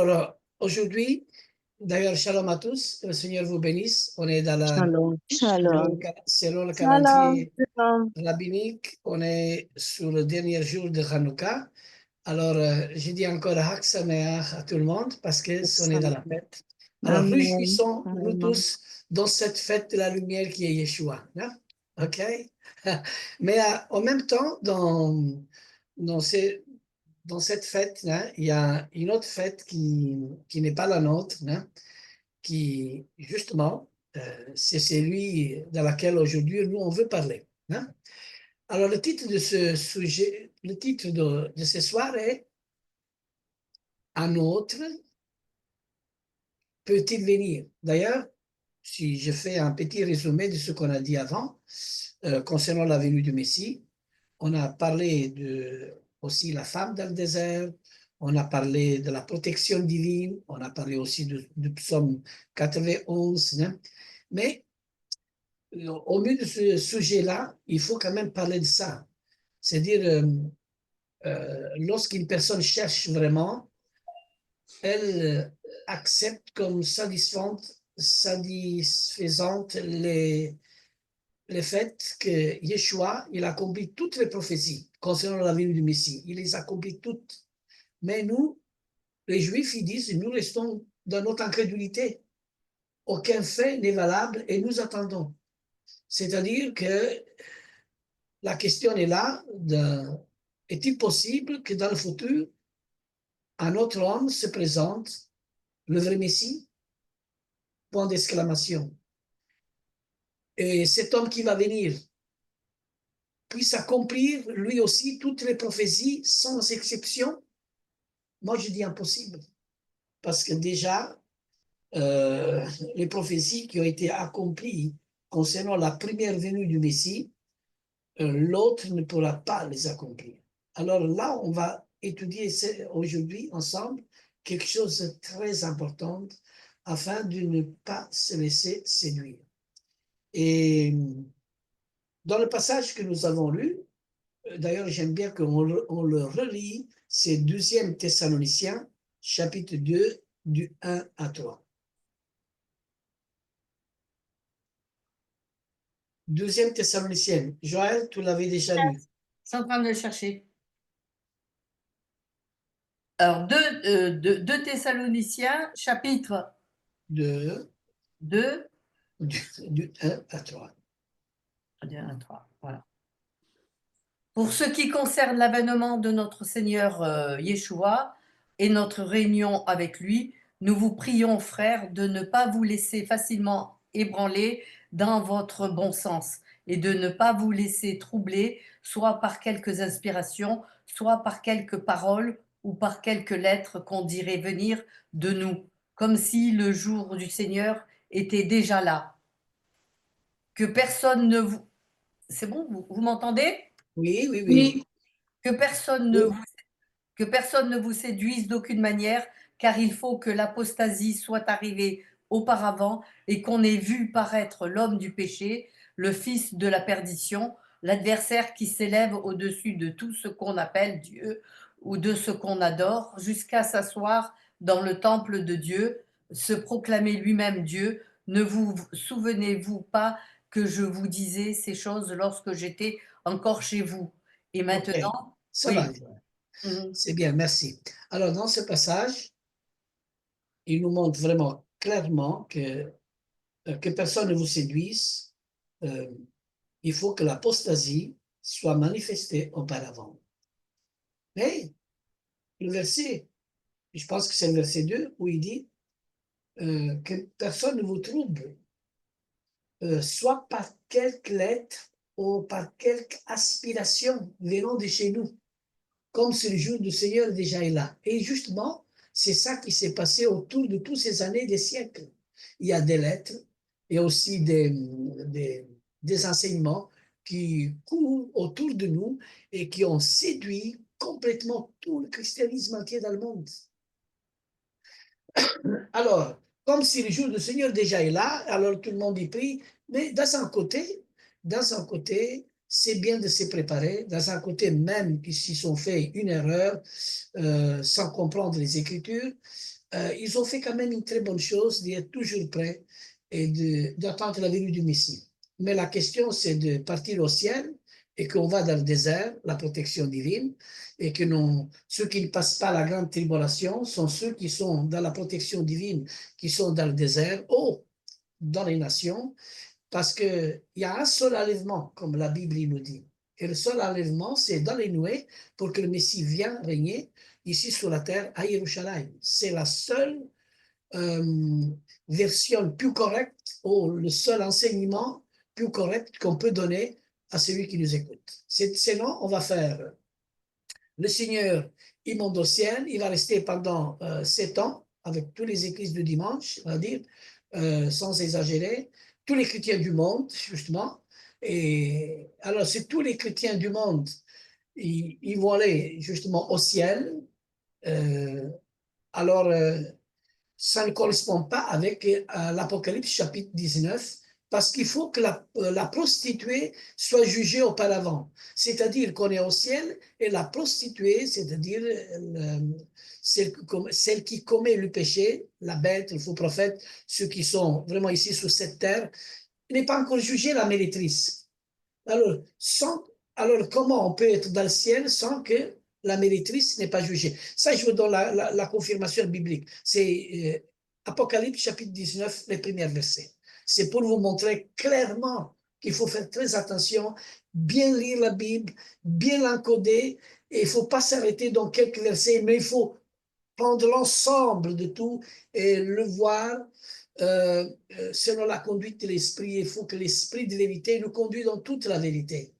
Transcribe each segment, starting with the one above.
Alors, aujourd'hui, d'ailleurs, shalom à tous, que le Seigneur vous bénisse. On est dans la, Shalom, shalom, selon le shalom, calendrier shalom. rabbinique, on est sur le dernier jour de Hanouka. Alors, je dis encore Hak Sameach à tout le monde parce que on est dans la fête. Alors, Amen, réjouissons-nous amen. tous dans cette fête de la lumière qui est Yeshua. Hein? OK? Mais en même temps, dans ces, dans cette fête, hein, il y a une autre fête qui n'est pas la nôtre, hein, qui, justement, c'est celui dans laquelle aujourd'hui, nous, on veut parler. Hein. Alors, le titre de ce sujet, le titre de ce soir est Un autre peut-il venir? D'ailleurs, si je fais un petit résumé de ce qu'on a dit avant, concernant la venue du Messie, on a parlé de aussi la femme dans le désert, on a parlé de la protection divine, on a parlé aussi du psaume 91, hein. Mais au milieu de ce sujet-là, il faut quand même parler de ça. C'est-à-dire, lorsqu'une personne cherche vraiment, elle accepte comme satisfaisante le fait que Yeshua, il accomplit toutes les prophéties concernant la venue du Messie. Il les accomplit toutes. Mais nous, les Juifs, ils disent, nous restons dans notre incrédulité. Aucun fait n'est valable et nous attendons. C'est-à-dire que la question est là, est-il possible que dans le futur, un autre homme se présente, le vrai Messie? Point d'exclamation. Et cet homme qui va venir puisse accomplir lui aussi toutes les prophéties sans exception? Moi, je dis impossible. Parce que déjà, les prophéties qui ont été accomplies concernant la première venue du Messie, l'autre ne pourra pas les accomplir. Alors là, on va étudier aujourd'hui ensemble quelque chose de très important afin de ne pas se laisser séduire. Et dans le passage que nous avons lu, d'ailleurs, j'aime bien qu'on le relit, c'est 2e Thessaloniciens, chapitre 2, du 1 à 3. 2e Thessalonicienne. Joël, tu l'avais déjà lu. Je suis en train de le chercher. Alors, 2 Thessaloniciens, chapitre 2, 2, du 1 à 3. 2, 1, 3, voilà. Pour ce qui concerne l'avènement de notre Seigneur Yeshua et notre réunion avec lui, nous vous prions, frères, de ne pas vous laisser facilement ébranler dans votre bon sens et de ne pas vous laisser troubler, soit par quelques inspirations, soit par quelques paroles ou par quelques lettres qu'on dirait venir de nous, comme si le jour du Seigneur était déjà là. Que personne ne vous... C'est bon, vous m'entendez? Oui, oui, oui. Que personne ne vous séduise d'aucune manière, car il faut que l'apostasie soit arrivée auparavant et qu'on ait vu paraître l'homme du péché, le fils de la perdition, l'adversaire qui s'élève au-dessus de tout ce qu'on appelle Dieu ou de ce qu'on adore, jusqu'à s'asseoir dans le temple de Dieu, se proclamer lui-même Dieu. Ne vous souvenez-vous pas que je vous disais ces choses lorsque j'étais encore chez vous? Et Ok, maintenant, ça oui. va. C'est bien, merci. Alors, dans ce passage, il nous montre vraiment clairement que personne ne vous séduise. Euh, il faut que l'apostasie soit manifestée auparavant. Mais le verset, je pense que c'est le verset 2, où il dit que personne ne vous trouble, soit par quelque lettre ou par quelque aspiration venant de chez nous, comme si le jour du Seigneur déjà est là. Et justement, c'est ça qui s'est passé autour de toutes ces années, des siècles. Il y a des lettres et aussi des enseignements qui courent autour de nous et qui ont séduit complètement tout le christianisme entier dans le monde. Alors, comme si le jour du Seigneur déjà est là, alors tout le monde y prie, mais dans un côté, c'est bien de se préparer, dans un côté même s'ils ont fait une erreur sans comprendre les Écritures, ils ont fait quand même une très bonne chose d'être toujours prêts et d'attendre la venue du Messie. Mais la question, c'est de partir au ciel et qu'on va dans le désert, la protection divine, et que non, ceux qui ne passent pas la grande tribulation sont ceux qui sont dans la protection divine, qui sont dans le désert, ou dans les nations, parce qu'il y a un seul enlèvement, comme la Bible nous dit. Et le seul enlèvement, c'est dans les nuées pour que le Messie vienne régner ici sur la terre à Jérusalem. C'est la seule version plus correcte ou le seul enseignement plus correct qu'on peut donner à celui qui nous écoute. Sinon, on va faire le Seigneur, il monte au ciel, il va rester pendant 7 ans avec tous les églises du dimanche, on va dire, sans exagérer, tous les chrétiens du monde, justement. Et alors, c'est tous les chrétiens du monde, ils vont aller justement au ciel. Euh, alors, ça ne correspond pas avec l'Apocalypse chapitre 19, parce qu'il faut que la prostituée soit jugée auparavant. C'est-à-dire qu'on est au ciel et la prostituée, c'est-à-dire celle qui commet le péché, la bête, le faux prophète, ceux qui sont vraiment ici sur cette terre, n'est pas encore jugée la méritrice. Alors, alors, comment on peut être dans le ciel sans que la méritrice n'est pas jugée? Ça, je vous donne la confirmation biblique. C'est Apocalypse chapitre 19, les premiers versets. C'est pour vous montrer clairement qu'il faut faire très attention, bien lire la Bible, bien l'encoder, et il ne faut pas s'arrêter dans quelques versets, mais il faut prendre l'ensemble de tout et le voir selon la conduite de l'esprit. Il faut que l'esprit de vérité nous conduise dans toute la vérité.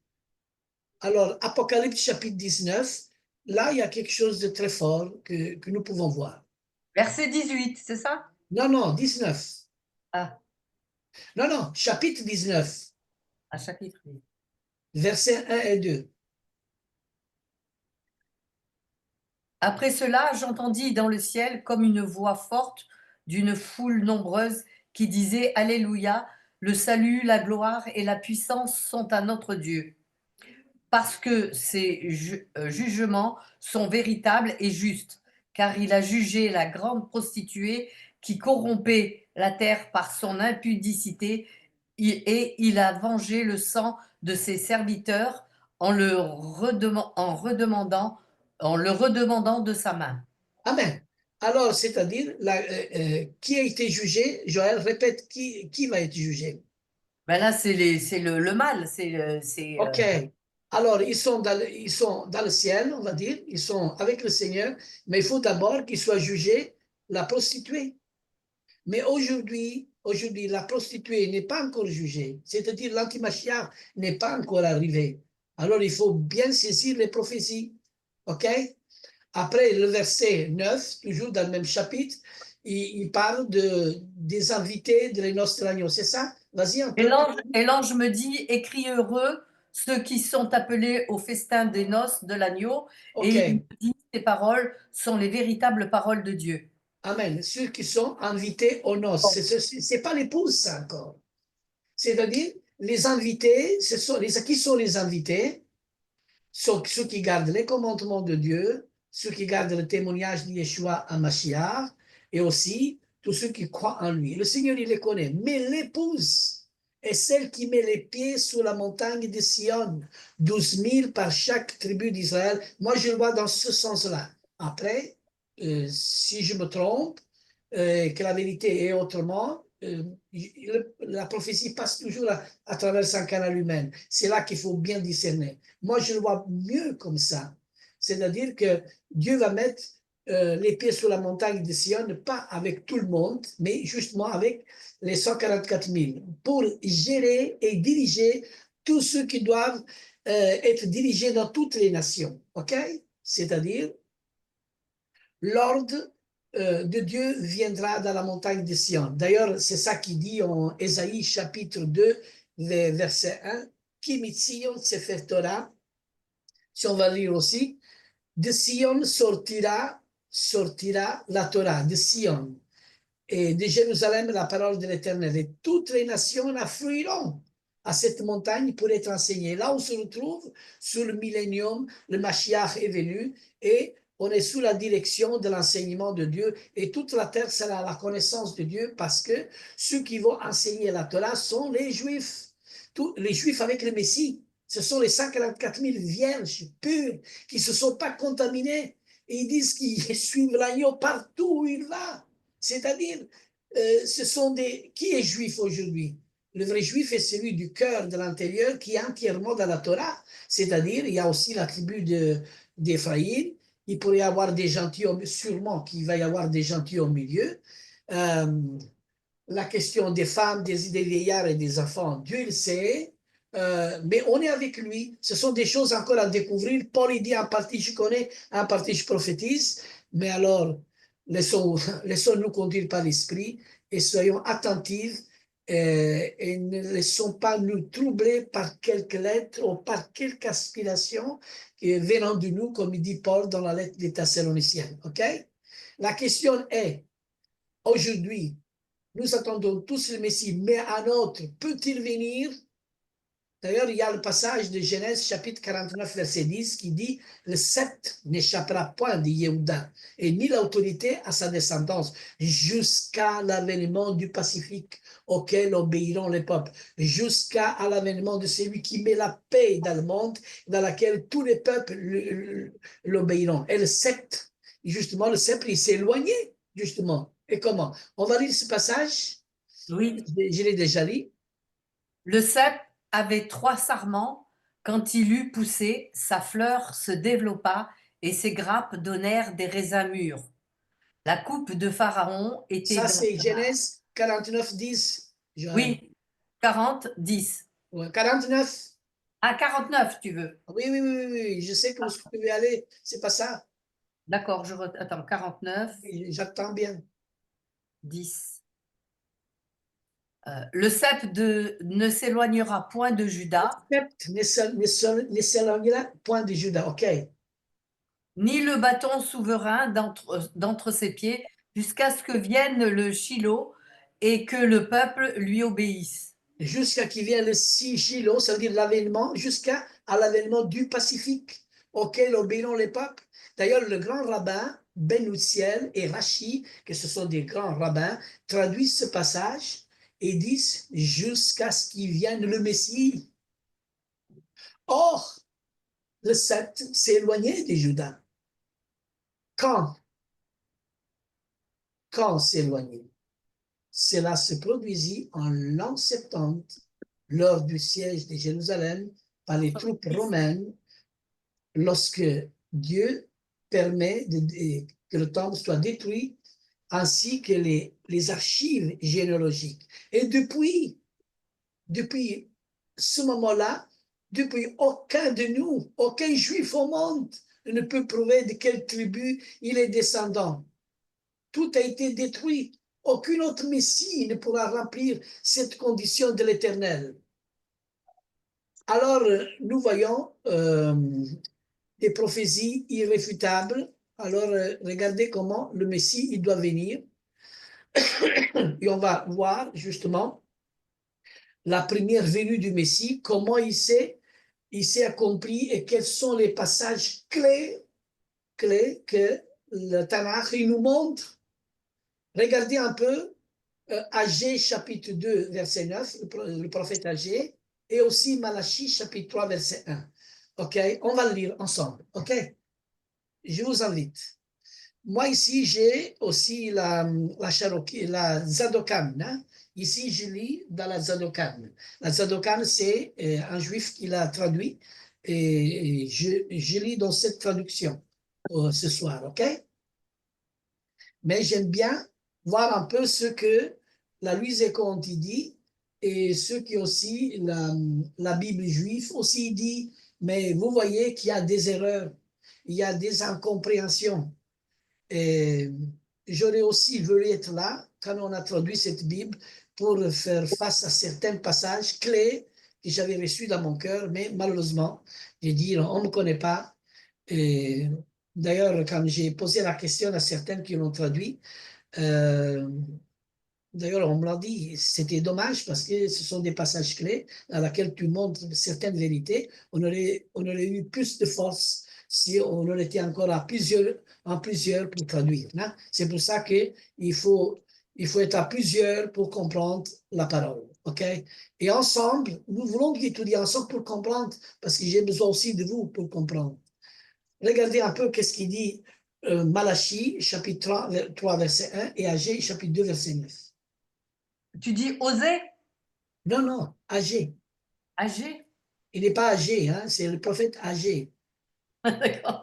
Alors, Apocalypse chapitre 19, là, il y a quelque chose de très fort que nous pouvons voir. Verset 18, c'est ça? Non, non, 19. Ah, Non, non, chapitre 19, à chapitre 8. versets 1 et 2. Après cela, j'entendis dans le ciel comme une voix forte d'une foule nombreuse qui disait Alléluia, le salut, la gloire et la puissance sont à notre Dieu, parce que ses jugements sont véritables et justes, car il a jugé la grande prostituée qui corrompait la terre par son impudicité, et il a vengé le sang de ses serviteurs en en le redemandant de sa main. Amen. Alors, c'est-à-dire, qui a été jugé? Joël, répète, qui va être jugé? Ben là, c'est le mal, OK. Alors, ils sont dans le ciel, on va dire, ils sont avec le Seigneur, mais il faut d'abord qu'ils soient jugés la prostituée. Mais aujourd'hui, la prostituée n'est pas encore jugée, c'est-à-dire l'antimachia n'est pas encore arrivé. Alors, il faut bien saisir les prophéties. OK? Après, le verset 9, toujours dans le même chapitre, il parle des invités de les noces de l'agneau. C'est ça? Vas-y un peu. Et l'ange me dit, écris heureux ceux qui sont appelés au festin des noces de l'agneau, et il OK. me dit, ces paroles sont les véritables paroles de Dieu. Amen. Ceux qui sont invités aux noces. C'est pas l'épouse, ça encore. C'est-à-dire, les invités, qui sont les invités? Ceux qui gardent les commandements de Dieu, ceux qui gardent le témoignage de Yeshua à Mashiach, et aussi tous ceux qui croient en lui. Le Seigneur, il les connaît. Mais l'épouse est celle qui met les pieds sur la montagne de Sion, 12 000 par chaque tribu d'Israël. Moi, je le vois dans ce sens-là. Après, si je me trompe, que la vérité est autrement, la prophétie passe toujours à travers un canal humain. C'est là qu'il faut bien discerner. Moi, je le vois mieux comme ça. C'est-à-dire que Dieu va mettre les pieds sur la montagne de Sion, pas avec tout le monde, mais justement avec les 144 000, pour gérer et diriger tous ceux qui doivent être dirigés dans toutes les nations. OK? C'est-à-dire, l'ordre de Dieu viendra dans la montagne de Sion. D'ailleurs, c'est ça qui dit en Ésaïe chapitre 2, verset 1, Qui Sion Sefer Torah, si on va lire aussi, de Sion sortira la Torah, de Sion, et de Jérusalem la parole de l'Éternel. Et toutes les nations afflueront à cette montagne pour être enseignées. Là où se retrouve, sur le millénium, le Mashiach est venu et on est sous la direction de l'enseignement de Dieu et toute la terre sera la connaissance de Dieu parce que ceux qui vont enseigner la Torah sont les Juifs. Tous les Juifs avec le Messie. Ce sont les 144 000 vierges pures qui ne se sont pas contaminées. Et ils disent qu'ils suivent l'agneau partout où il va. C'est-à-dire, ce sont des... Qui est juif aujourd'hui? Le vrai juif est celui du cœur, de l'intérieur, qui est entièrement dans la Torah. C'est-à-dire, il y a aussi la tribu d'Éphraïm. Il pourrait y avoir des gentils, sûrement qu'il va y avoir des gentils au milieu. La question des femmes, des vieillards et des enfants, Dieu le sait. Mais on est avec lui. Ce sont des choses encore à découvrir. Paul, il dit en partie je connais, en partie je prophétise. Mais alors, laissons-nous conduire par l'Esprit et soyons attentifs et ne laissons pas nous troubler par quelques lettres ou par quelque aspiration venant de nous, comme il dit Paul dans la lettre des Thessaloniciens. OK? La question est, aujourd'hui, nous attendons tous le Messie, mais un autre peut-il venir? D'ailleurs, il y a le passage de Genèse chapitre 49, verset 10 qui dit « Le sceptre n'échappera point de Yehuda et ni l'autorité à sa descendance jusqu'à l'avènement du Pacifique auquel obéiront les peuples, jusqu'à l'avènement de celui qui met la paix dans le monde, dans laquelle tous les peuples l'obéiront. » Et le sceptre, justement, le sceptre, il s'est éloigné, justement. Et comment? On va lire ce passage. Oui. Je l'ai déjà lu. Le cep avait 3 sarments. Quand il eut poussé, sa fleur se développa et ses grappes donnèrent des raisins mûrs. La coupe de Pharaon était Ça, dans c'est sa main. Genèse 49, 10, Joël. Oui, 40, 10. Ouais, 49. Ah, 49, tu veux? Oui, oui, oui, oui, je sais que vous pouvez aller. C'est pas ça. D'accord, attends, 49, J'attends bien. 10. Le cep ne s'éloignera point de Juda, Sept, ne s'éloignera point de Judas. OK. ni le bâton souverain d'entre ses pieds, jusqu'à ce que vienne le Shiloh et que le peuple lui obéisse. Jusqu'à qu'il vienne le sigilo, ça veut dire l'avènement, jusqu'à l'avènement du Pacifique, auquel obéiront les peuples. D'ailleurs, le grand rabbin Ben Uziel et Rachi, que ce sont des grands rabbins, traduisent ce passage et disent jusqu'à ce qu'il vienne le Messie. Or, le sceptre s'est éloigné de Judas. Quand? Quand s'est éloigné? Cela se produisit en l'an 70, lors du siège de Jérusalem par les troupes romaines, lorsque Dieu permet que le temple soit détruit, ainsi que les archives généalogiques. Et depuis ce moment-là, depuis aucun de nous, aucun juif au monde ne peut prouver de quelle tribu il est descendant. Tout a été détruit. Aucun autre Messie ne pourra remplir cette condition de l'Éternel. Alors, nous voyons des prophéties irréfutables. Alors, regardez comment le Messie, il doit venir. Et on va voir justement la première venue du Messie, comment il s'est accompli et quels sont les passages clés que le Tanakh il nous montre. Regardez un peu Agé chapitre 2, verset 9, le prophète Agé, et aussi Malachie chapitre 3, verset 1. OK, on va le lire ensemble. OK, je vous invite. Moi, ici, j'ai aussi la Zadokan. Hein? Ici, je lis dans la Zadokan. La Zadokan, c'est un juif qui l'a traduit. Et je lis dans cette traduction ce soir, OK? Mais j'aime bien voir un peu ce que la Louise et Conti dit et ce qui aussi la Bible juive aussi dit. Mais vous voyez qu'il y a des erreurs, il y a des incompréhensions. Et j'aurais aussi voulu être là quand on a traduit cette Bible pour faire face à certains passages clés que j'avais reçus dans mon cœur, mais malheureusement, j'ai dit, on ne me connaît pas. Et d'ailleurs, quand j'ai posé la question à certains qui l'ont traduit, euh, d'ailleurs, on me l'a dit, c'était dommage parce que ce sont des passages clés dans lesquels tu montres certaines vérités. On aurait eu plus de force si on en était encore en plusieurs pour traduire. Hein? C'est pour ça qu'il faut être à plusieurs pour comprendre la parole. OK? Et ensemble, nous voulons étudier ensemble pour comprendre, parce que j'ai besoin aussi de vous pour comprendre. Regardez un peu qu'est-ce qu'il dit Malachie, chapitre 3, verset 1, et Agé, chapitre 2, verset 9. Tu dis oser? Non, non, Agé. Agé? Il n'est pas Agé, hein, c'est le prophète Agé. D'accord.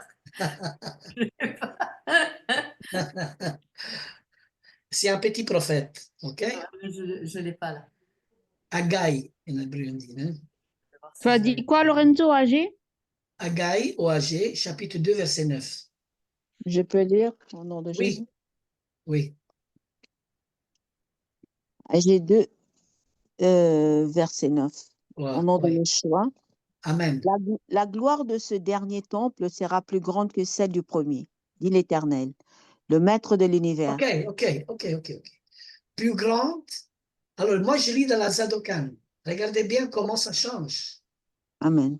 C'est un petit prophète, ok? Je ne l'ai pas là. Agai, en hébreu on dit. Hein? Je vais voir Tu si as je l'ai. dit quoi, Lorenzo, âgé? Agai ou Agé, chapitre 2, verset 9. Je peux lire au nom de Jésus. Oui, oui. Âgé 2, verset 9. Ouais, Au nom de ouais. Yeshua. Amen. La gloire de ce dernier temple sera plus grande que celle du premier, dit l'Éternel, le maître de l'univers. Ok. Plus grande. Alors, moi, je lis dans la Zadokan. Regardez bien comment ça change. Amen.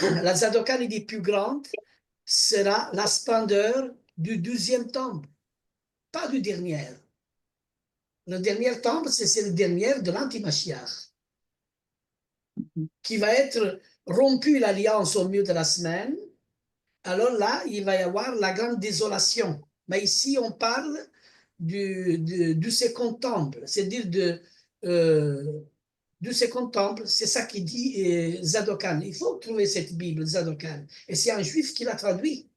La Zadokan, il dit plus grande sera la splendeur du 12e temple, pas du dernier. Le dernier temple, c'est le dernier de l'anti-Mashiach, qui va être rompu l'alliance au milieu de la semaine. Alors là, il va y avoir la grande désolation. Mais ici, on parle du second temple, c'est-à-dire du second temple, c'est ça qui dit Zadokan. Il faut trouver cette Bible, Zadokan. Et c'est un juif qui l'a traduit.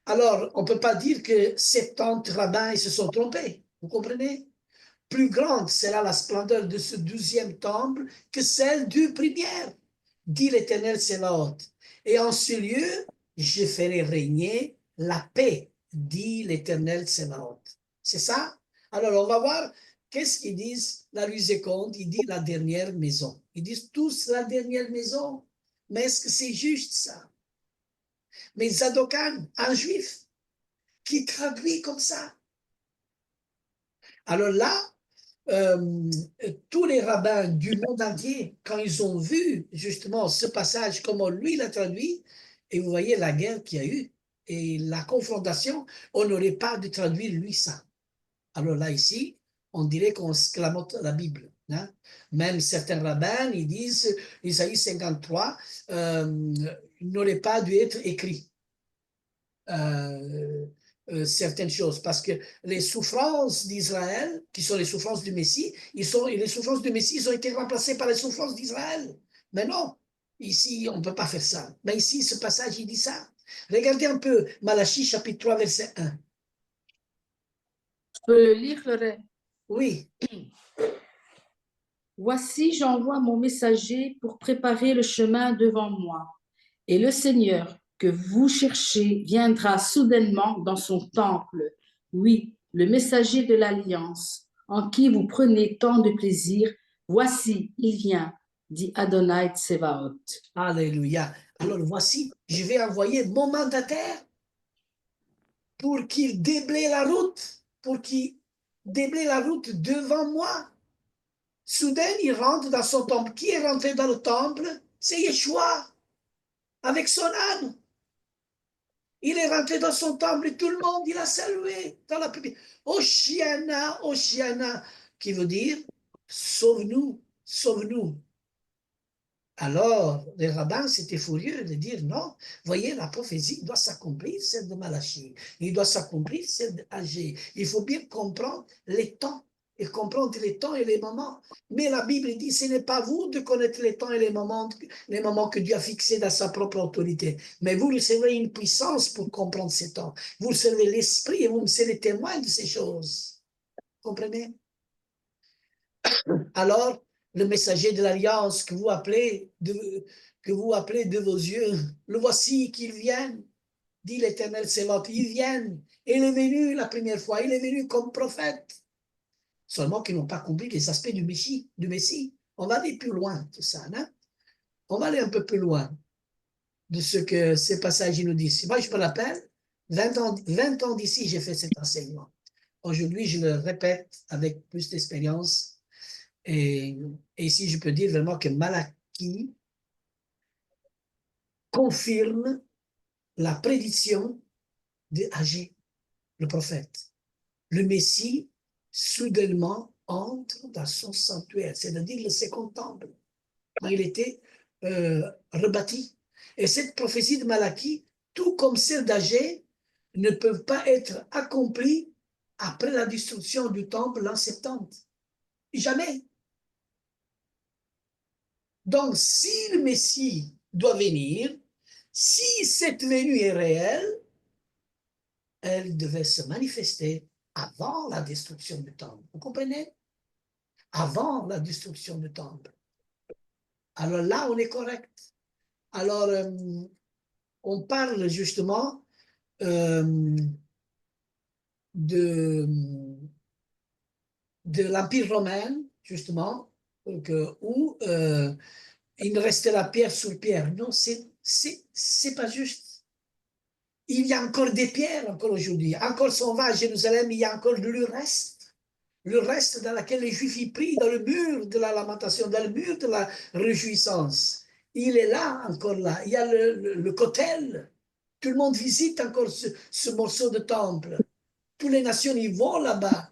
Alors, on ne peut pas dire que 70 rabbins ils se sont trompés. Vous comprenez? Plus grande sera la splendeur de ce 12e temple que celle du premier, dit l'Éternel Sébaoth. Et en ce lieu, je ferai régner la paix, dit l'Éternel Sébaoth. C'est ça? Alors, on va voir qu'est-ce qu'ils disent, la Rusée-Comte, ils disent la dernière maison. Ils disent tous la dernière maison. Mais est-ce que c'est juste ça? Mais Zadokan, un juif, qui traduit comme ça. Alors là, tous les rabbins du monde entier, quand ils ont vu justement ce passage, comment lui l'a traduit, et vous voyez la guerre qu'il y a eu, et la confrontation, on n'aurait pas de traduire lui ça. Alors là, ici, on dirait qu'on sclamote la Bible. Hein? Même certains rabbins, ils disent, Isaïe 53, n'aurait pas dû être écrit. Certaines choses, parce que les souffrances d'Israël, qui sont les souffrances du Messie, les souffrances du Messie, ils ont été remplacées par les souffrances d'Israël. Mais non, ici, on ne peut pas faire ça. Mais ici, ce passage, il dit ça. Regardez un peu Malachie, chapitre 3, verset 1. Je peux le lire, Lorraine. Oui, Voici, j'envoie mon messager pour préparer le chemin devant moi. Et le Seigneur que vous cherchez viendra soudainement dans son temple. Oui, le messager de l'Alliance, en qui vous prenez tant de plaisir. Voici, il vient, dit Adonai Tsevaot. alléluia. Alors voici, je vais envoyer mon mandataire pour qu'il déblaye la route, pour qu'il déblaye la route devant moi. Soudain, il rentre dans son temple. Qui est rentré dans le temple? C'est Yeshua, avec son âne. Il est rentré dans son temple et tout le monde, il a salué dans la publique. Oshiana, Oshiana, qui veut dire sauve-nous, sauve-nous. Alors, les rabbins, c'était furieux de dire non, voyez, la prophétie doit s'accomplir, celle de Malachie. Il doit s'accomplir, celle d'Agé. Il faut bien comprendre les temps et comprendre les temps et les moments. Mais la Bible dit, ce n'est pas vous de connaître les temps et les moments que Dieu a fixés dans sa propre autorité. Mais vous recevez une puissance pour comprendre ces temps. Vous recevez l'esprit et vous serez témoins de ces choses. Comprenez? Alors, le messager de l'Alliance que vous appelez de vos yeux, le voici qu'il vient, dit l'Éternel Sébaoth, il vient. Il est venu la première fois, il est venu comme prophète. Seulement qu'ils n'ont pas compris les aspects du Messie. On va aller plus loin de ça. Hein? On va aller un peu plus loin de ce que ces passages nous disent. Moi, je me rappelle, 20 ans d'ici, j'ai fait cet enseignement. Aujourd'hui, je le répète avec plus d'expérience. Et ici, je peux dire vraiment que Malachie confirme la prédiction de Agé, le prophète. Le Messie, soudainement, entre dans son sanctuaire, c'est-à-dire le second temple. Il était rebâti. Et cette prophétie de Malachie, tout comme celle d'Agé, ne peuvent pas être accomplies après la destruction du temple l'an 70. Jamais. Donc, si le Messie doit venir, si cette venue est réelle, elle devait se manifester avant la destruction du temple. Vous comprenez? Avant la destruction du temple. Alors là, on est correct. Alors, on parle justement de l'Empire romain, justement, où il ne restait la pierre sur pierre. Non, c'est pas juste. Il y a encore des pierres encore aujourd'hui. Encore si on va à Jérusalem, il y a encore le reste. Le reste dans lequel les Juifs y prient, dans le mur de la lamentation, dans le mur de la réjouissance. Il est là, encore là. Il y a le Kotel. Tout le monde visite encore ce morceau de temple. Toutes les nations y vont là-bas.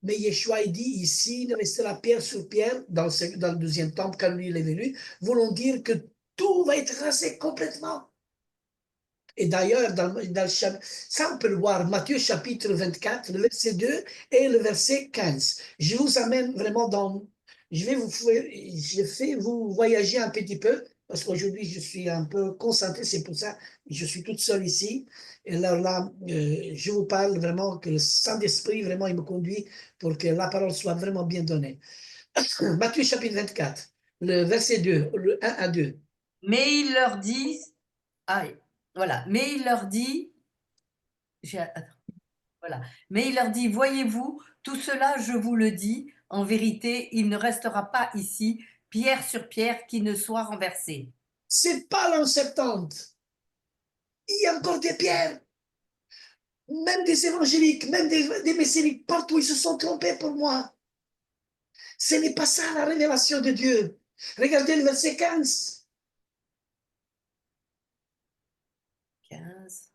Mais Yeshua, il dit ici, il restera pierre sur pierre, dans le deuxième temple, quand lui il est venu, voulant dire que tout va être rasé complètement. Et d'ailleurs, ça on peut le voir, Matthieu chapitre 24, le verset 2 et le verset 15. Je vous amène vraiment je fais vous voyager un petit peu, parce qu'aujourd'hui je suis un peu concentré, c'est pour ça que je suis toute seule ici. Et là, je vous parle vraiment que le Saint-Esprit, vraiment, il me conduit pour que la parole soit vraiment bien donnée. Matthieu chapitre 24, le verset 2, le 1 à 2. Mais il leur dit, voilà, mais il leur dit, voilà, mais il leur dit, voyez-vous, tout cela, je vous le dis, en vérité, il ne restera pas ici pierre sur pierre qui ne soit renversée. C'est pas l'an 70. Il y a encore des pierres. Même des évangéliques, même des messianiques, partout, ils se sont trompés pour moi. Ce n'est pas ça la révélation de Dieu. Regardez le verset 15. 15.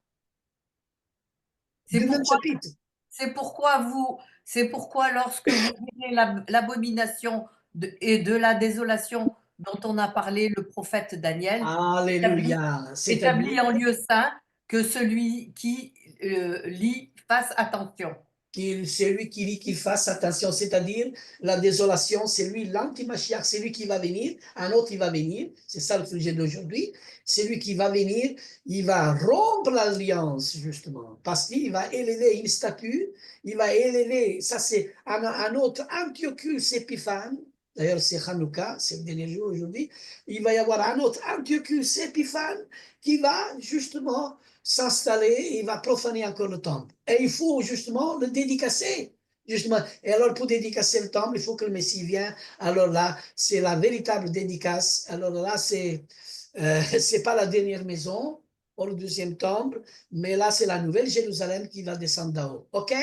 Du même chapitre. C'est pourquoi lorsque vous verrez l'abomination et de la désolation dont on a parlé le prophète Daniel, Alléluia. établi en lieu saint, que celui qui lit fasse attention. C'est lui qui dit qu'il fasse attention, c'est-à-dire la désolation, c'est lui l'anti-Mashiach, c'est lui qui va venir, un autre il va venir, c'est ça le sujet d'aujourd'hui, c'est lui qui va venir, il va rompre l'alliance justement, parce qu'il va élever une statue, il va élever, ça c'est un autre Antiochus Épiphane, d'ailleurs c'est Hanouka, c'est le dernier jour aujourd'hui, il va y avoir un autre Antiochus Épiphane qui va justement s'installer, il va profaner encore le temple. Et il faut justement le dédicacer. Justement. Et alors, pour dédicacer le temple, il faut que le Messie vienne. Alors là, c'est la véritable dédicace. Alors là, c'est pas la dernière maison, ou le deuxième temple, mais là, c'est la nouvelle Jérusalem qui va descendre d'en haut. OK?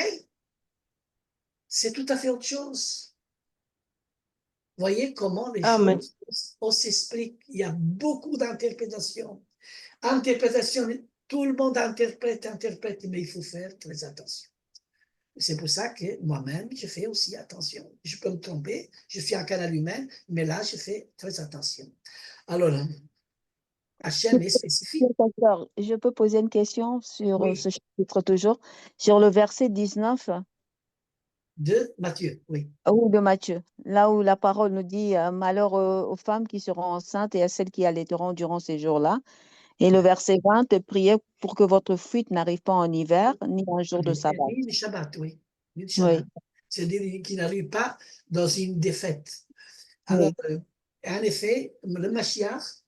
C'est tout à fait autre chose. Voyez comment les choses, on s'explique. Il y a beaucoup d'interprétations. Interprétation, tout le monde interprète, mais il faut faire très attention. C'est pour ça que moi-même, je fais aussi attention. Je peux me tromper, je suis un canal humain, mais là, je fais très attention. Alors, Hachem est spécifique. Je peux poser une question sur Oui. ce chapitre toujours, sur le verset 19 De Matthieu, oui. ou de Matthieu, là où la parole nous dit malheur aux femmes qui seront enceintes et à celles qui allaiteront durant ces jours-là. Et le verset 20, priez pour que votre fuite n'arrive pas en hiver, ni un jour de sabbat. Ni le Shabbat, oui. Ni le Shabbat. Oui. C'est-à-dire qu'il n'arrive pas dans une défaite. Alors, en effet, le Mashiach,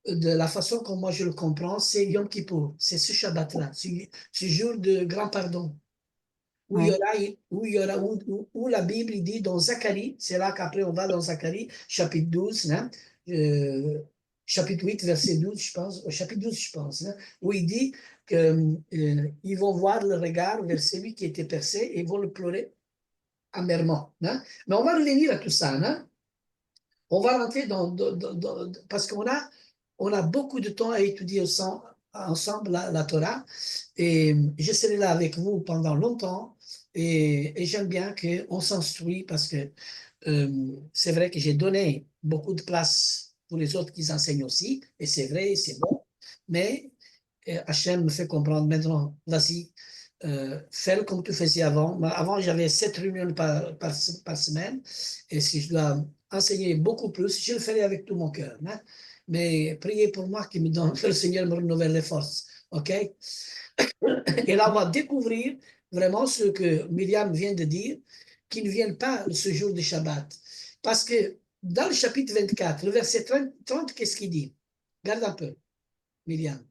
de la façon comme moi je le comprends, c'est Yom Kippour, c'est ce Shabbat-là, ce jour de grand pardon, où il y aura, où la Bible dit dans Zacharie, c'est là qu'après on va dans Zacharie, chapitre 12, hein, chapitre 8, verset 12, je pense, chapitre 12, je pense, hein, où il dit qu'ils vont voir le regard vers celui qui était percé et ils vont le pleurer amèrement. Hein. Mais on va revenir à tout ça. Hein. On va rentrer parce qu'on a beaucoup de temps à étudier ensemble la Torah. Et je serai là avec vous pendant longtemps. Et j'aime bien qu'on s'instruit parce que c'est vrai que j'ai donné beaucoup de place pour les autres qui enseignent aussi. Et c'est vrai, c'est bon. Mais Hachem me fait comprendre maintenant, vas-y, fais comme tu faisais avant. Avant, j'avais 7 réunions par semaine. Et si je dois enseigner beaucoup plus, je le ferai avec tout mon cœur. Hein. Mais priez pour moi que le Seigneur me renouvelle les forces. OK? Et là, on va découvrir vraiment ce que Myriam vient de dire, qui ne viennent pas ce jour de Shabbat. Parce que dans le chapitre 24, le verset 30, qu'est-ce qu'il dit? Regarde un peu, Myriam.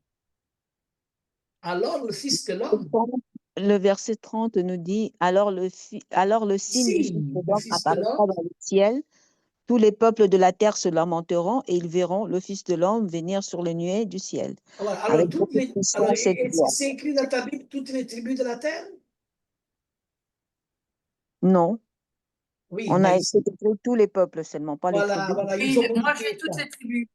Alors le Fils de l'homme, Le verset 30 nous dit, alors le signe du Fils de le l'homme Fils de apparaîtra l'homme, dans le ciel. Tous les peuples de la terre se lamenteront et ils verront le Fils de l'homme venir sur les nuées du ciel, voilà. avec Alors, beaucoup de puissance et de est-ce que gloire. c'est écrit dans ta Bible, toutes les tribus de la terre? Non, Oui, on a mais écrit tous les peuples seulement, pas les voilà, tribus. voilà, ils Oui, ont moi j'ai modifié toutes ça. les tribus.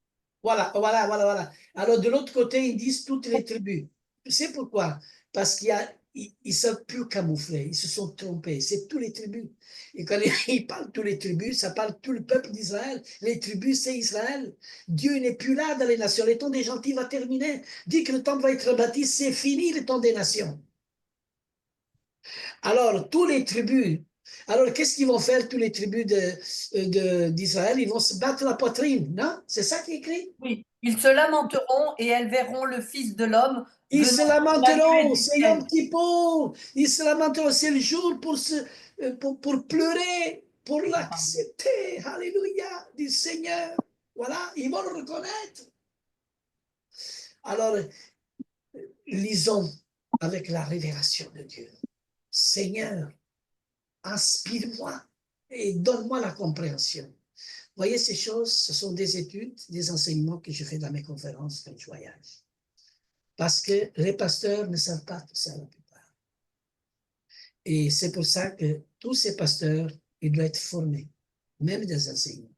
Voilà. Alors, de l'autre côté, ils disent toutes les tribus. Tu sais pourquoi? Parce ils ne savent plus camoufler. Ils se sont trompés. C'est toutes les tribus. Et quand ils parlent toutes les tribus, ça parle tout le peuple d'Israël. Les tribus, c'est Israël. Dieu n'est plus là dans les nations. Le temps des gentils va terminer. Dit que le temps va être bâti, c'est fini le temps des nations. Alors, tous les tribus, alors qu'est-ce qu'ils vont faire, tous les tribus d'Israël? Ils vont se battre la poitrine, non? C'est ça qui est écrit? Oui, ils se lamenteront et elles verront le Fils de l'homme Ils venant se sur la nuée lamenteront, du c'est ciel. Yom Kippour. Ils se lamenteront, c'est le jour pour pleurer, pour l'accepter. Alléluia, du Seigneur. Voilà, ils vont le reconnaître. Alors, lisons avec la révélation de Dieu. Seigneur, inspire-moi et donne-moi la compréhension. Voyez, ces choses, ce sont des études, des enseignements que je fais dans mes conférences quand je voyage. Parce que les pasteurs ne savent pas tout ça la plupart. Et c'est pour ça que tous ces pasteurs, ils doivent être formés, même des enseignants.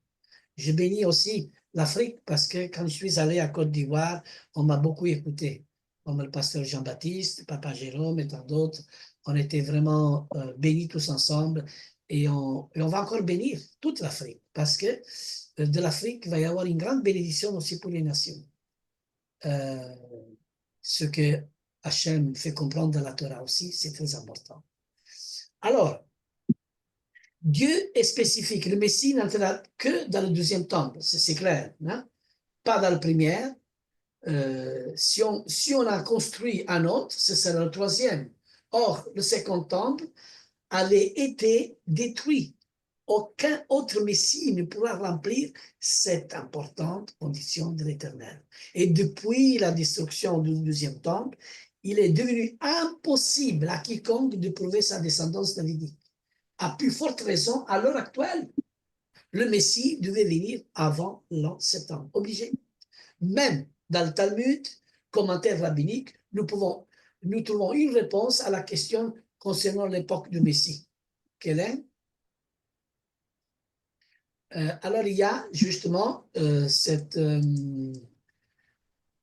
Je bénis aussi l'Afrique parce que quand je suis allé à Côte d'Ivoire, on m'a beaucoup écouté, comme le pasteur Jean-Baptiste, Papa Jérôme et tant d'autres. On était vraiment bénis tous ensemble et on va encore bénir toute l'Afrique parce que de l'Afrique, il va y avoir une grande bénédiction aussi pour les nations. Ce que Hachem fait comprendre dans la Torah aussi, c'est très important. Alors, Dieu est spécifique. Le Messie n'entrera que dans le deuxième temple, c'est clair, hein? Pas dans le premier. Si on a construit un autre, ce sera le troisième. Or, le second temple avait été détruit. Aucun autre Messie ne pourra remplir cette importante condition de l'Éternel. Et depuis la destruction du deuxième temple, il est devenu impossible à quiconque de prouver sa descendance davidique. À plus forte raison, à l'heure actuelle, le Messie devait venir avant l'an 70. Obligé. Même dans le Talmud, commentaire rabbinique, nous trouvons une réponse à la question concernant l'époque du Messie. Quelle est? Alors, il y a justement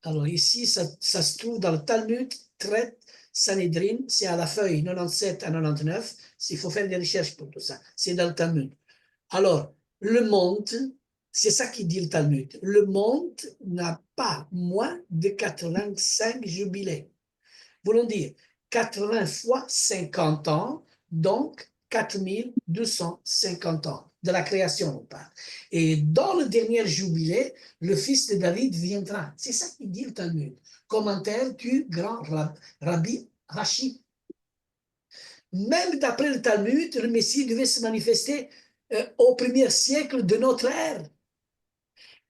alors ici, ça se trouve dans le Talmud, traite Sanhedrin, c'est à la feuille 97 à 99. Il faut faire des recherches pour tout ça. C'est dans le Talmud. Alors, le monde, c'est ça qui dit le Talmud, le monde n'a pas moins de 85 jubilés. Voulons dire 80 fois 50 ans, donc 4250 ans de la création, on parle. Et dans le dernier jubilé, le fils de David viendra. C'est ça qui dit le Talmud. Commentaire du grand Rabbi Rashi. Même d'après le Talmud, le Messie devait se manifester au premier siècle de notre ère.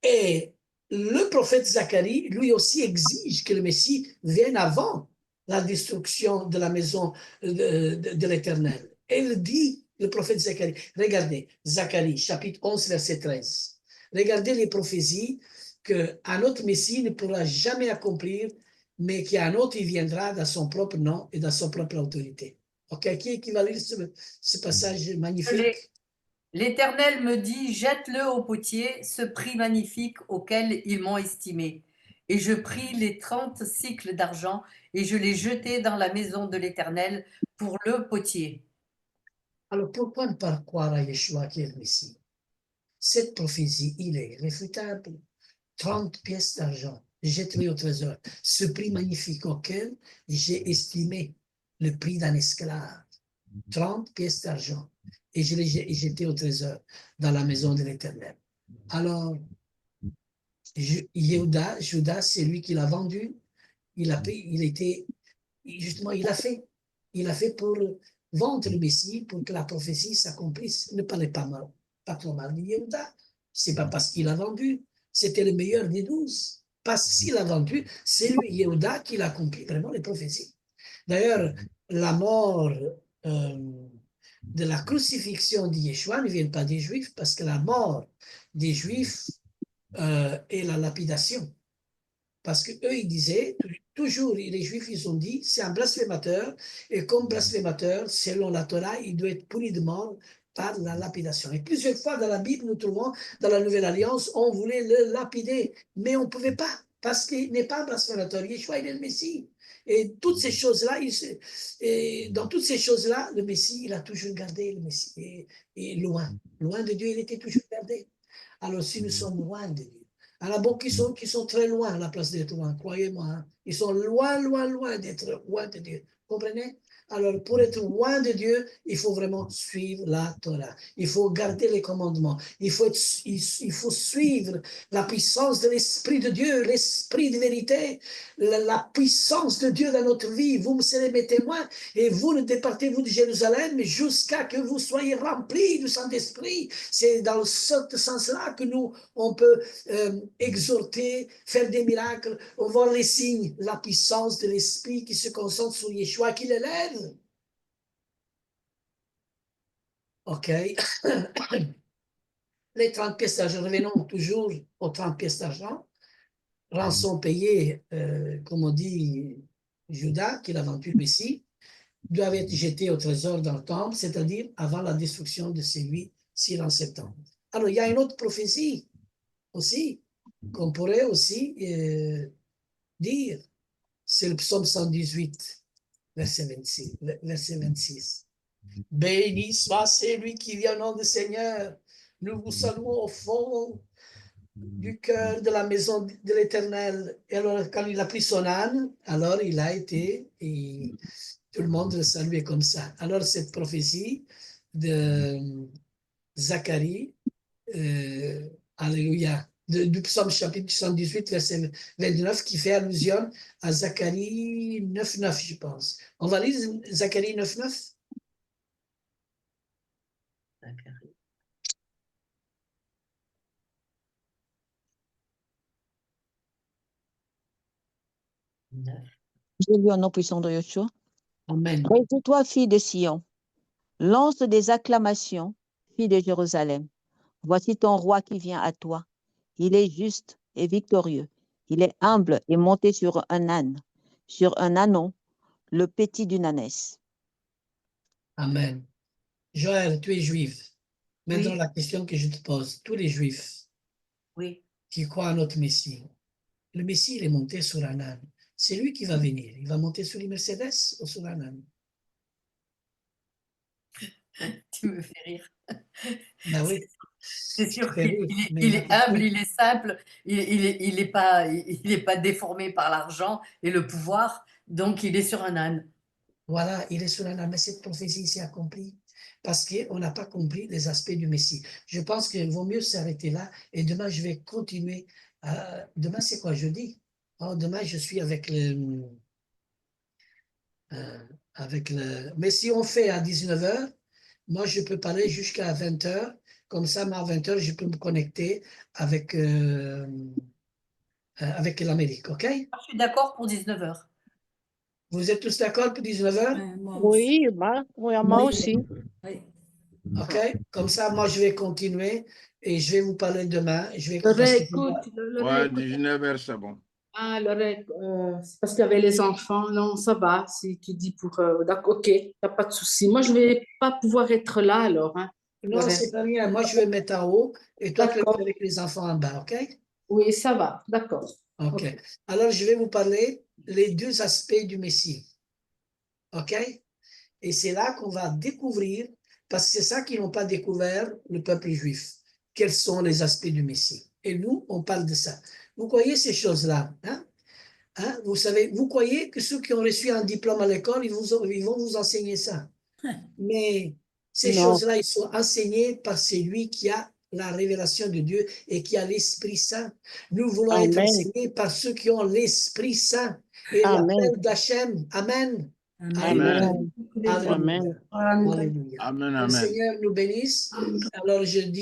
Et le prophète Zacharie, lui aussi, exige que le Messie vienne avant la destruction de la maison de l'Éternel. Et il dit, le prophète Zacharie, regardez, Zacharie, chapitre 11, verset 13. Regardez les prophéties qu'un autre Messie ne pourra jamais accomplir, mais qu'un autre, il viendra dans son propre nom et dans son propre autorité. OK, qui va lire ce passage magnifique? L'Éternel me dit, jette-le au potier, ce prix magnifique auquel ils m'ont estimé. et je pris les 30 cycles d'argent et je les jetai dans la maison de l'Éternel pour le potier. Alors, pourquoi ne pas croire à Yeshua qui est le Messie? Cette prophétie, il est irréfutable. 30 pièces d'argent jetées au trésor. Ce prix magnifique auquel j'ai estimé le prix d'un esclave. 30 pièces d'argent. Et je l'ai jeté au trésor dans la maison de l'Éternel. Alors, Judas, c'est lui qui l'a vendu. Il a fait. Il a fait pour vendre le Messie, pour que la prophétie s'accomplisse. Ne parlez pas mal, pas trop mal de Yehuda. C'est pas parce qu'il a vendu. C'était le meilleur des 12. Parce qu'il a vendu, c'est lui, Yehuda, qui a accompli vraiment les prophéties. D'ailleurs, la mort de la crucifixion de Yeshua ne vient pas des Juifs, parce que la mort des Juifs est la lapidation. Parce qu'eux, ils disaient, toujours, les Juifs, ils ont dit, c'est un blasphémateur, et comme blasphémateur, selon la Torah, il doit être puni de mort par la lapidation. Et plusieurs fois dans la Bible, nous trouvons, dans la Nouvelle Alliance, on voulait le lapider, mais on ne pouvait pas, parce qu'il n'est pas un blasphémateur. Yeshua, il est le Messie. Et toutes ces choses-là, dans toutes ces choses-là, le Messie, il a toujours gardé le Messie. Et loin de Dieu, il était toujours gardé. Alors, si nous sommes loin de Dieu, alors bon, qui sont très loin à la place d'être loin, croyez-moi. Hein. Ils sont loin d'être loin de Dieu. Comprenez? Alors, pour être loin de Dieu, il faut vraiment suivre la Torah. Il faut garder les commandements. Il faut suivre la puissance de l'Esprit de Dieu, l'Esprit de vérité, la puissance de Dieu dans notre vie. Vous me serez mes témoins et vous ne départez-vous de Jérusalem jusqu'à que vous soyez remplis du Saint-Esprit. C'est dans ce sens-là que on peut exhorter, faire des miracles, voir les signes, la puissance de l'Esprit qui se concentre sur Yeshua, qui l'élève. OK. Les 30 pièces d'argent, revenons toujours aux 30 pièces d'argent. Rançon payée, comme on dit, Judas, qui l'a vendu le Messie, doivent être jetés au trésor dans le temple, c'est-à-dire avant la destruction de celui ci en septembre. Alors, il y a une autre prophétie aussi, qu'on pourrait aussi dire. C'est le psaume 118, verset 26. Béni soit celui qui vient au nom du Seigneur. Nous vous saluons au fond du cœur de la maison de l'Éternel. Et alors, quand il a pris son âne, alors il a été, et tout le monde le saluait comme ça. Alors, cette prophétie de Zacharie, alléluia, du psaume chapitre 118, verset 29, qui fait allusion à Zacharie 9.9, je pense. On va lire Zacharie 9.9. Je lis au nom puissant de Yeshua. Amen. Réjouis-toi, fille de Sion. Lance des acclamations, fille de Jérusalem. Voici ton roi qui vient à toi. Il est juste et victorieux. Il est humble et monté sur un âne, sur un ânon, le petit d'une ânesse. Amen. Joël, tu es juif. Maintenant, Oui. la question que je te pose, tous les juifs Oui. qui croient à notre Messie, le Messie, il est monté sur un âne. C'est lui qui va venir. Il va monter sur les Mercedes ou sur un âne? Tu me fais rire. Ben oui. C'est sûr fais qu'il rire, mais il la est question- humble, il est simple, il est pas déformé par l'argent et le pouvoir, donc il est sur un âne. Voilà, il est sur un âne. Mais cette prophétie s'est accomplie parce qu'on n'a pas compris les aspects du Messie. Je pense qu'il vaut mieux s'arrêter là et demain, je vais continuer. Demain, c'est quoi, jeudi? Oh, demain, je suis avec le... Mais si on fait à 19h, moi, je peux parler jusqu'à 20h. Comme ça, à 20h, je peux me connecter avec l'Amérique, OK? Je suis d'accord pour 19h. Vous êtes tous d'accord pour 19h? Moi aussi. Oui, moi Oui. aussi. Oui. OK? Comme ça, moi, je vais continuer et je vais vous parler demain. Lorraine, écoute, Ouais, 19h, c'est bon. Ah, Lorraine, c'est parce qu'il y avait les enfants. Non, ça va. Si tu dis pour... d'accord, ok, il n'y a pas de souci. Moi, je ne vais pas pouvoir être là alors. Hein, Non, Lorraine. c'est pas rien. Moi, je vais me mettre en haut et toi, tu vas D'accord. être avec les enfants en bas, OK? Oui, ça va, d'accord. OK. Ok. Alors, je vais vous parler les deux aspects du Messie. OK? Et c'est là qu'on va découvrir, parce que c'est ça qu'ils n'ont pas découvert, le peuple juif. Quels sont les aspects du Messie? Et nous, on parle de ça. Vous croyez ces choses-là? Hein? Hein? Vous savez, vous croyez que ceux qui ont reçu un diplôme à l'école, ils vont vous enseigner ça. Mais ces Non. choses-là, ils sont enseignées par celui qui a la révélation de Dieu et qui a l'Esprit Saint. Nous voulons être Amen. enseignés par ceux qui ont l'Esprit Saint et Amen. l'appel d'Hachem. Amen. Amen. Alléluia. Amen. Alléluia. Amen, Que le amen. Seigneur nous bénisse. Alors je dis